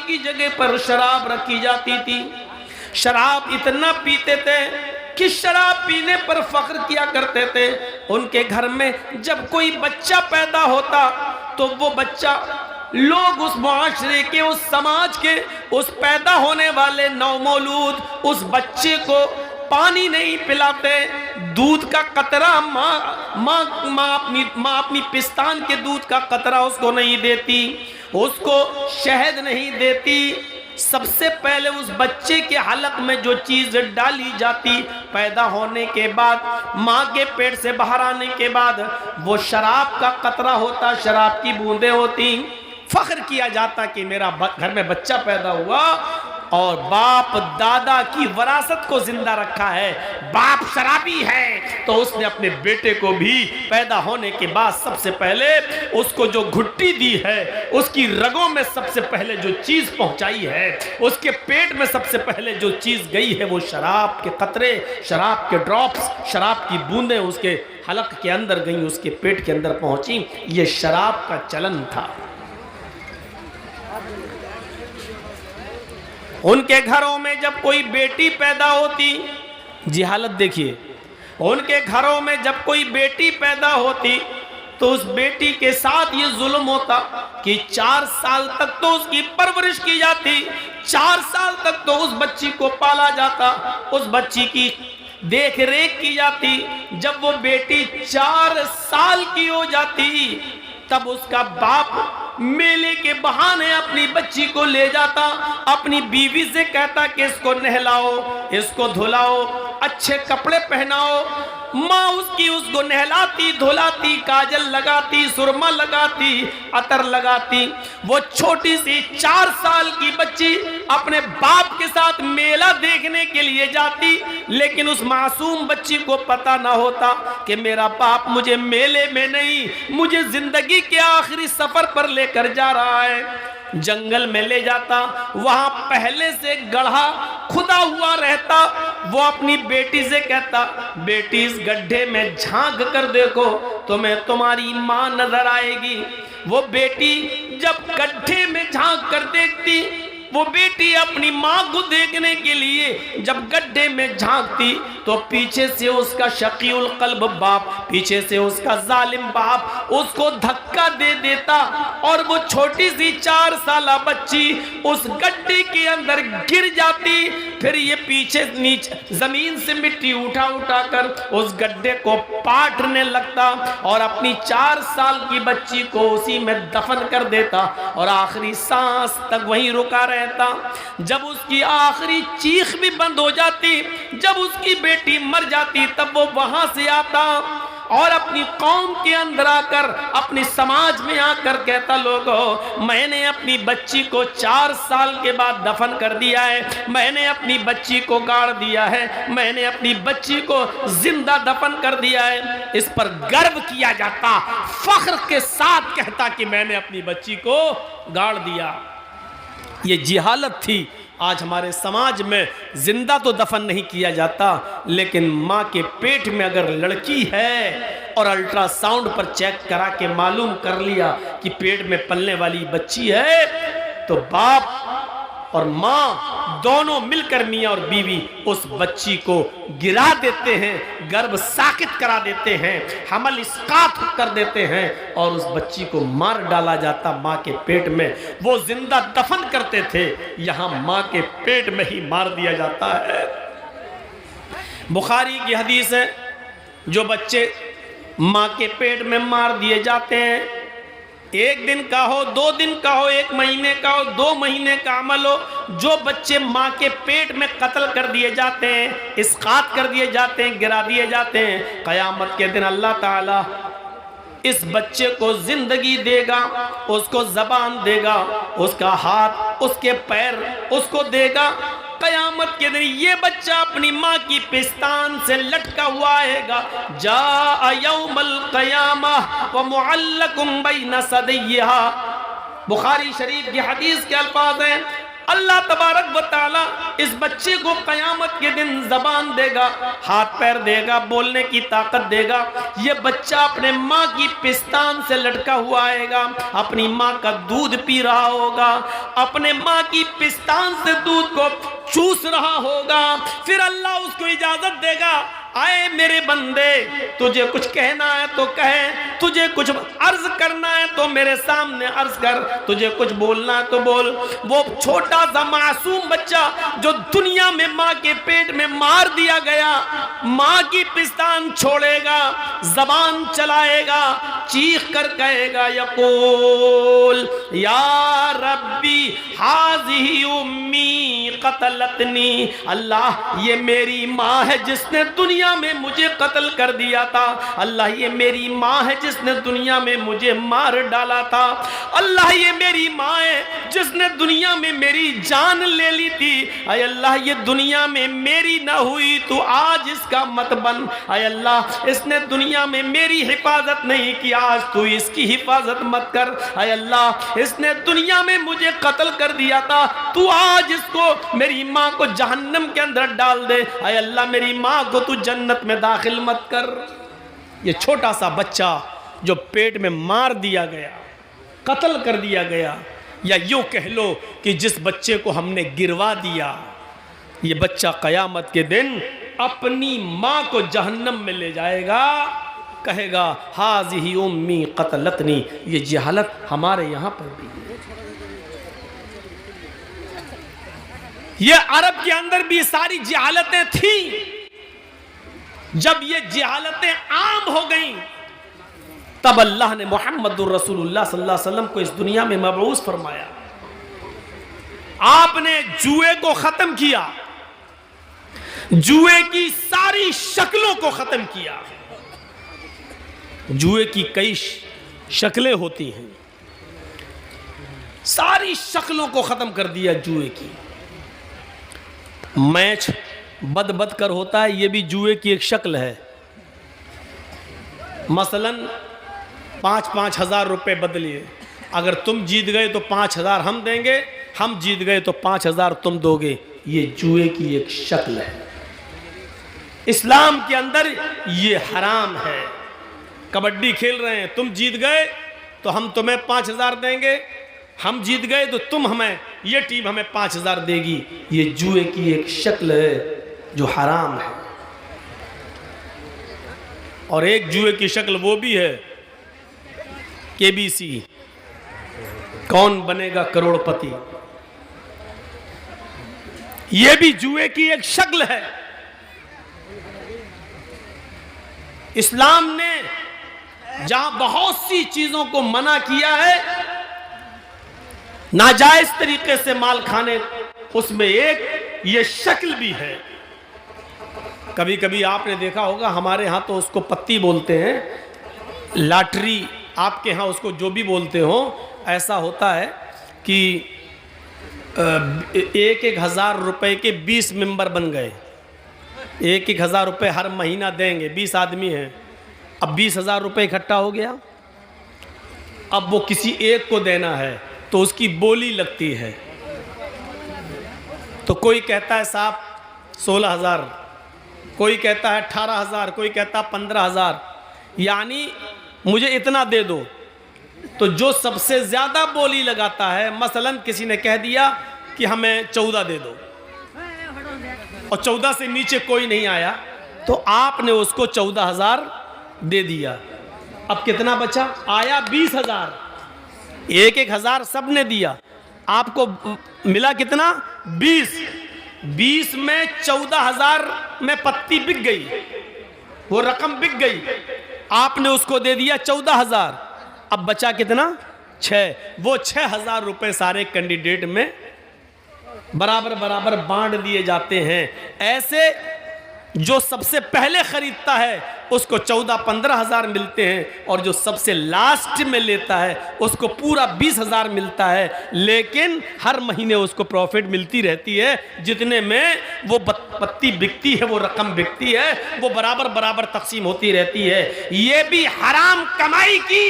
की जगह पर शराब रखी जाती थी। शराब इतना पीते थे कि शराब पीने पर फख्र किया करते थे। उनके घर में जब कोई बच्चा पैदा होता तो वो बच्चा, लोग उस मुआशरे के, उस समाज के, उस पैदा होने वाले नवमौलूद उस बच्चे को पानी नहीं पिलाते। दूध का कतरा माँ अपनी पिस्तान के दूध का कतरा उसको नहीं देती, उसको शहद नहीं देती। सबसे पहले उस बच्चे के हलक में जो चीज डाली जाती पैदा होने के बाद, माँ के पेट से बाहर आने के बाद, वो शराब का कतरा होता, शराब की बूंदें होती। फख्र किया जाता कि मेरा घर में बच्चा पैदा हुआ और बाप दादा की वरासत को जिंदा रखा है, बाप शराबी है। तो उसने अपने बेटे को भी पैदा होने के बाद सबसे पहले उसको जो घुट्टी दी है, उसकी रगों में सबसे पहले जो चीज पहुंचाई है, उसके पेट में सबसे पहले जो चीज गई है, वो शराब के कतरे, शराब के ड्रॉप्स, शराब की बूंदें उसके हलक के अंदर गई, उसके पेट के अंदर पहुंची। ये शराब का चलन था। उनके घरों में जब कोई बेटी पैदा होती, जी हालत देखिए, उनके घरों में जब कोई बेटी पैदा होती तो उस बेटी के साथ ये जुल्म होता कि 4 साल तक तो उसकी परवरिश की जाती, 4 साल तक तो उस बच्ची को पाला जाता, उस बच्ची की देख रेख की जाती। जब वो बेटी 4 साल की हो जाती तब उसका बाप मेले के बहाने अपनी बच्ची को ले जाता, अपनी बीवी से कहता कि इसको नहलाओ, इसको धुलाओ, अच्छे कपड़े पहनाओ। माँ उसकी उसको नहलाती, धुलाती, काजल लगाती, सुरमा लगाती, अतर लगाती। वो छोटी सी 4 साल की बच्ची अपने बाप के साथ मेला देखने के लिए जाती, लेकिन उस मासूम बच्ची को पता ना होता कि मेरा बाप मुझे मेले में नहीं, मुझे जिंदगी के आखिरी सफर पर लेकर जा रहा है। जंगल में ले जाता, वहां पहले से गड्ढा खुदा हुआ रहता। वो अपनी बेटी से कहता, बेटी इस गड्ढे में झांक कर देखो, तुम्हें तुम्हारी मां नजर आएगी। वो बेटी जब गड्ढे में झांक कर देखती, वो बेटी अपनी मां को देखने के लिए जब गड्ढे में झांकती तो पीछे से उसका शकीउल कल्ब बाप, पीछे से उसका जालिम बाप उसको धक्का दे देता और वो छोटी सी 4 साला बच्ची उस गड्ढे के अंदर गिर जाती। फिर ये पीछे नीचे जमीन से मिट्टी उठा उठा कर उस गड्ढे को पाटने लगता और अपनी 4 साल की बच्ची को उसी में दफन कर देता और आखिरी सांस तक वहीं रुका रहता। जब उसकी आखिरी चीख भी बंद हो जाती, जब उसकी बेटी मर जाती, तब वो वहां से आता और अपनी कौम के अंदर आकर, अपने समाज में आकर कहता, लोगों मैंने अपनी बच्ची को 4 साल के बाद दफन कर दिया है, मैंने अपनी बच्ची को गाड़ दिया है, मैंने अपनी बच्ची को जिंदा दफन कर दिया है। इस पर गर्व किया जाता, फख्र के साथ कहता कि मैंने अपनी बच्ची को गाड़ दिया। ये जिहालत थी। आज हमारे समाज में जिंदा तो दफन नहीं किया जाता, लेकिन माँ के पेट में अगर लड़की है और अल्ट्रासाउंड पर चेक करा के मालूम कर लिया कि पेट में पलने वाली बच्ची है, तो बाप और माँ दोनों मिलकर, मियाँ और बीवी, उस बच्ची को गिरा देते हैं, गर्भ साकित करा देते हैं, हमल इस्कात कर देते हैं और उस बच्ची को मार डाला जाता माँ के पेट में। वो जिंदा दफन करते थे, यहाँ माँ के पेट में ही मार दिया जाता है। बुखारी की हदीस है, जो बच्चे माँ के पेट में मार दिए जाते हैं, 1 दिन का हो, 2 दिन का हो, 1 महीने का हो, 2 महीने का अमल हो, जो बच्चे माँ के पेट में कत्ल कर दिए जाते हैं, इस्कात कर दिए जाते हैं, गिरा दिए जाते हैं, क़यामत के दिन अल्लाह ताला इस बच्चे को जिंदगी देगा, उसको ज़बान देगा, उसका हाथ, उसके पैर उसको देगा। क़यामत के दिन ये बच्चा अपनी माँ की पिस्तान से लटका हुआ आएगा। जा यौमल क़यामह व मुअल्लकुम बैन सदय्यहा। बुखारी शरीफ की हदीस के अल्फाज हैं, अल्लाह तबारक व तआला इस बच्चे को क़यामत के दिन ज़बान देगा, हाथ पैर देगा, बोलने की ताकत देगा। ये बच्चा अपने माँ की पिस्तान से लटका हुआ आएगा, अपनी माँ का दूध पी रहा होगा, अपने माँ की पिस्तान से दूध को चूस रहा होगा। फिर अल्लाह उसको इजाजत देगा, आए मेरे बंदे, तुझे कुछ कहना है तो कहे, तुझे कुछ अर्ज करना है तो मेरे सामने अर्ज कर, तुझे कुछ बोलना है तो बोल। वो छोटा सा मासूम बच्चा जो दुनिया में माँ के पेट में मार दिया गया, माँ की पिस्तान छोड़ेगा, जबान चलाएगा, चीख कर कहेगा, यकूल या रब्बी हाज़िही उम्मी क़तलतनी, अल्लाह ये मेरी माँ है जिसने दुनिया में मुझे कत्ल कर दिया था, अल्लाह ये मेरी माँ है जिसने दुनिया में मुझे मार डाला था, अल्लाह ये मेरी माँ है जिसने दुनिया में मेरी जान ले ली थी, अय अल्लाह ये दुनिया में मेरी ना हुई तो आज इसका मत बन, अय अल्लाह इसने दुनिया में मेरी हिफाजत नहीं की, आज तू इसकी हिफाजत मत कर, अय अल्लाह इसने दुनिया में मुझे कत्ल कर दिया था, तू आज इसको मेरी माँ को जहन्नम के अंदर डाल दे, अय अल्लाह मेरी माँ को तू जन्नत में दाखिल मत कर। ये छोटा सा बच्चा जो पेट में मार दिया गया, कत्ल कर दिया गया, या यूं कह लो कि जिस बच्चे को हमने गिरवा दिया, ये बच्चा क़यामत के दिन अपनी माँ को जहन्नम में ले जाएगा, कहेगा हाज़िही उम्मी क़तलतनी। ये जहालत हमारे यहाँ पर भी है, ये अरब के अंदर भी सारी जहालतें थी। जब ये जहालतें आम हो गई तब अल्लाह ने मुहम्मदुर रसूलुल्लाह सल्लल्लाहु अलैहि वसल्लम को इस दुनिया में मबऊस फरमाया। आपने जुए को खत्म किया, जुए की सारी शक्लों को खत्म किया। जुए की कई शक्लें होती हैं, सारी शक्लों को खत्म कर दिया जुए की। मैच बद कर होता है, ये भी जुए की एक शक्ल है। मसलन 5-5 हज़ार रुपये बदलिए, अगर तुम जीत गए तो 5 हज़ार हम देंगे, हम जीत गए तो 5 हज़ार तुम दोगे, ये जुए की एक शक्ल है। इस्लाम के अंदर ये हराम है। कबड्डी खेल रहे हैं, तुम जीत गए तो हम तुम्हें 5 हज़ार देंगे, हम जीत गए तो तुम हमें, ये टीम हमें 5 हज़ार देगी। ये जुए की एक शक्ल है जो हराम है। और एक जुए की शक्ल वो भी है केबीसी, कौन बनेगा करोड़पति, ये भी जुए की एक शक्ल है। इस्लाम ने जहां बहुत सी चीजों को मना किया है नाजायज तरीके से माल खाने, उसमें एक ये शक्ल भी है। कभी कभी आपने देखा होगा, हमारे यहाँ तो उसको पत्ती बोलते हैं, लॉटरी, आपके यहाँ उसको जो भी बोलते हो। ऐसा होता है कि 1-1 हज़ार रुपए के 20 मेंबर बन गए, 1-1 हज़ार रुपये हर महीना देंगे, 20 आदमी हैं, अब 20 हज़ार रुपये इकट्ठा हो गया। अब वो किसी एक को देना है तो उसकी बोली लगती है, तो कोई कहता है साहब 16 हज़ार, कोई कहता है 18 हज़ार, कोई कहता है 15 हज़ार, यानी मुझे इतना दे दो। तो जो सबसे ज़्यादा बोली लगाता है, मसलन किसी ने कह दिया कि हमें 14 दे दो, और 14 से नीचे कोई नहीं आया, तो आपने उसको 14 हज़ार दे दिया। अब कितना बचा? आया 20 हज़ार, 1-1 हज़ार सब ने दिया, आपको मिला कितना? 20 में 14 हज़ार में पत्ती बिक गई, वो रकम बिक गई, आपने उसको दे दिया 14 हज़ार। अब बचा कितना? 6। वो 6 हज़ार रुपये सारे कैंडिडेट में बराबर बराबर बांट दिए जाते हैं। ऐसे जो सबसे पहले खरीदता है उसको 14-15 हज़ार मिलते हैं, और जो सबसे लास्ट में लेता है उसको पूरा 20 हज़ार मिलता है। लेकिन हर महीने उसको प्रॉफिट मिलती रहती है, जितने में वो पत्ती बिकती है, वो रकम बिकती है, वो बराबर बराबर तकसीम होती रहती है। ये भी हराम कमाई की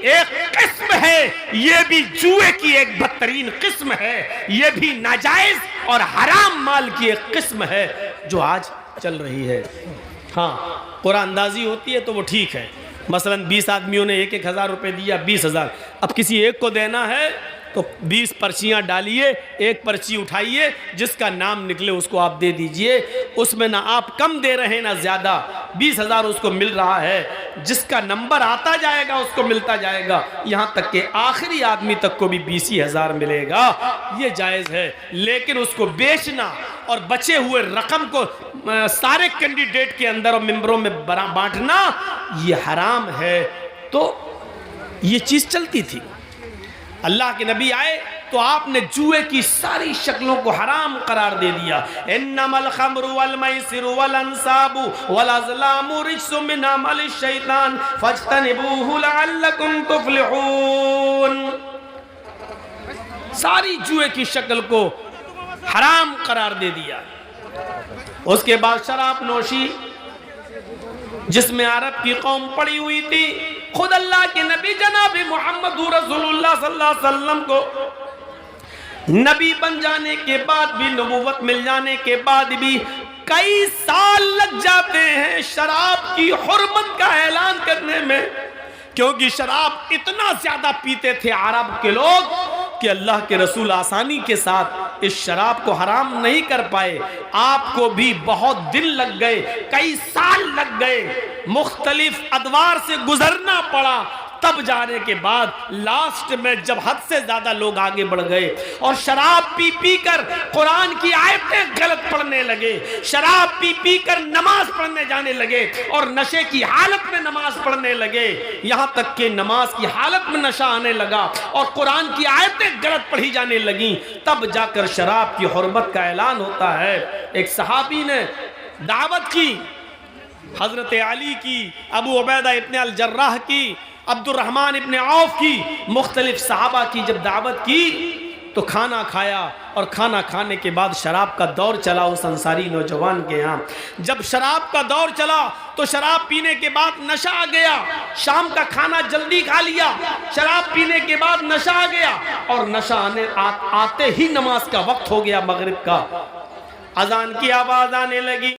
एक किस्म है, ये भी जुए की एक बदतरीन किस्म है, ये भी नाजायज और हराम माल की एक किस्म है जो आज चल रही है। हाँ, कुरान अंदाजी होती है तो वो ठीक है। मसलन 20 आदमियों ने 1-1 हज़ार रुपये दिया, 20 हज़ार। अब किसी एक को देना है तो 20 पर्चियाँ डालिए, एक पर्ची उठाइए, जिसका नाम निकले उसको आप दे दीजिए। उसमें ना आप कम दे रहे ना ज़्यादा, 20 हज़ार उसको मिल रहा है। जिसका नंबर आता जाएगा उसको मिलता जाएगा, यहाँ तक कि आखिरी आदमी तक को भी 20 ही हज़ार मिलेगा। ये जायज़ है। लेकिन उसको बेचना और बचे हुए रकम को सारे कैंडिडेट के अंदर और मेंबरों में बांटना, ये हराम है। तो ये चीज़ चलती थी। अल्लाह के नबी आए तो आपने जुए की सारी शक्लों को हराम करार दे दिया। इन्नमल खम्रु वल मैसिरु वल अंसाबु वल अज़लामु रिज्सुम मिन अमलि शैतान फज्तनिबूहु लअल्लकुम तुफ्लिहून। सारी जुए की शक्ल को हराम करार दे दिया। उसके बाद शराब नोशी, जिसमें अरब की कौम पड़ी हुई थी, खुद अल्लाह के नबी जनाब मोहम्मद रसूलुल्लाह सल्लल्लाहु अलैहि वसल्लम को नबी बन जाने के बाद भी, नबूवत मिल जाने के बाद भी कई साल लग जाते हैं शराब की हुर्मत का ऐलान करने में, क्योंकि शराब इतना ज्यादा पीते थे अरब के लोग कि अल्लाह के रसूल आसानी के साथ इस शराब को हराम नहीं कर पाए। आपको भी बहुत दिन लग गए, कई साल लग गए, मुख्तलिफ अदवार से गुजरना पड़ा। तब जाने के बाद लास्ट में जब हद से ज्यादा लोग आगे बढ़ गए और शराब पी पी कर कुरान की आयतें गलत पढ़ने लगे, शराब पी पी कर नमाज पढ़ने जाने लगे और नशे की हालत में नमाज पढ़ने लगे, यहाँ तक कि नमाज की हालत में नशा आने लगा और कुरान की आयतें गलत पढ़ी जाने लगी, तब जाकर शराब की हुर्मत का ऐलान होता है। एक सहाबी ने दावत की, हजरत अली की, अबू उबैदा इब्न अल जर्राह की, अब्दुर्रहमान इब्न औफ की, मुख्तलिफ सहाबा की जब दावत की तो खाना खाया और खाना खाने के बाद शराब का दौर चला उस अंसारी नौजवान के यहाँ। जब शराब का दौर चला तो शराब पीने के बाद नशा आ गया, शाम का खाना जल्दी खा लिया, शराब पीने के बाद नशा आ गया और नशा आते ही नमाज का वक्त हो गया, मगरिब का। अजान की आवाज आने लगी।